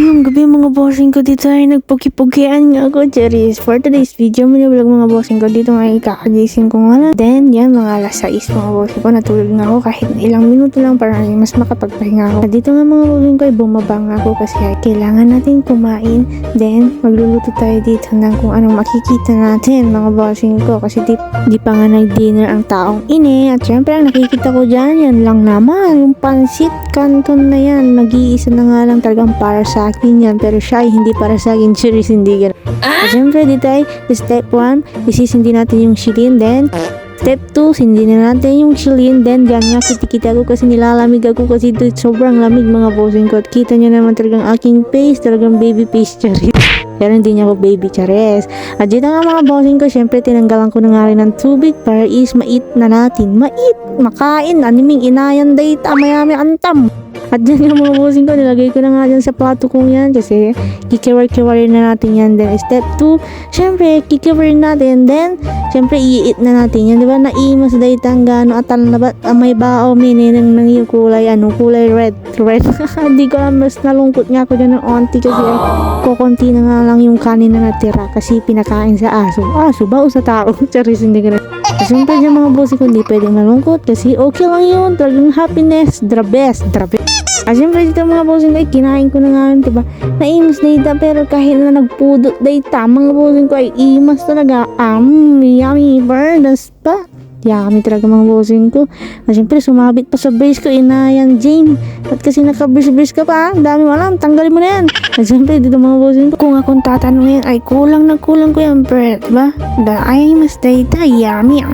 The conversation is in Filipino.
Ngayong gabi mga bossing ko dito ay nagpugi-pugian nga ako, Cheris. For today's video, muna vlog mga bossing ko dito nga kakagising ko nga. Then, yan mga alas 6 mga bossing ko. Natulog nga ako kahit ilang minuto lang para mas makapagpahinga ako. At dito nga mga bossing ko ay bumaba nga ako kasi ay kailangan natin kumain. Then, magluluto tayo dito ng kung anong makikita natin mga bossing ko. Kasi di pa nga nag-dinner ang taong ini. At syempre ang nakikita ko dyan, yan lang naman. Yung pansit canton na yan. Mag-iisa na nga lang talagang para sa akin yan, pero siya ay hindi para sa akin, Cheris, hindi ganun. At syempre dito ay step 1, isisindi natin yung shilin, then step 2, sindi na natin yung shilin, then dyan nga kitikita ko kasi nilalamig ako kasi ito sobrang lamig mga bossing ko. At kita nyo naman talagang aking face, talagang baby face, Cheris. Pero hindi niya ako baby, Chares. At dito nga mga bossing ko, syempre tinanggalan ko na nga rin ng tubig para is mait na natin. Makain, animing inayan data, mayami antam. At dyan nga mga bossing ko, nilagay ko na nga dyan sa plato kong yan kasi kikiwar-kiwarin na natin yan. Then step 2, syempre kikiwarin natin. Then syempre i-eat na natin yan. Diba naimas data ang gano at may bao mininang ng yung kulay, kulay red. Hindi ko alam, mas nalungkot nga ako dyan ng onti kasi kukunti na nga lang yung kanin na natira kasi pinakain sa aso. Aso ba o sa tao? Charis, hindi ka na. Siyempre dyan mga bossing ko, hindi pwedeng malungkot kasi okay lang yun. Talagang happiness, the best. At siyempre dito mga bossing ko ay kinain ko na nga yun, diba? Naimas data pero kahit na nagpudot data, mga bossing ko ay imas talaga. Yummy burdas pa. Yummy talaga mga bossing ko. At siyempre sumabit pa sa brace ko, inayan Jane. At kasi naka-brace ka pa, dami mo alam, tanggalin mo na yan. At siyempre dito mga bossing ko, kung akong tatanungin ay kulang ko yan, pero diba? Ay mas data, yummy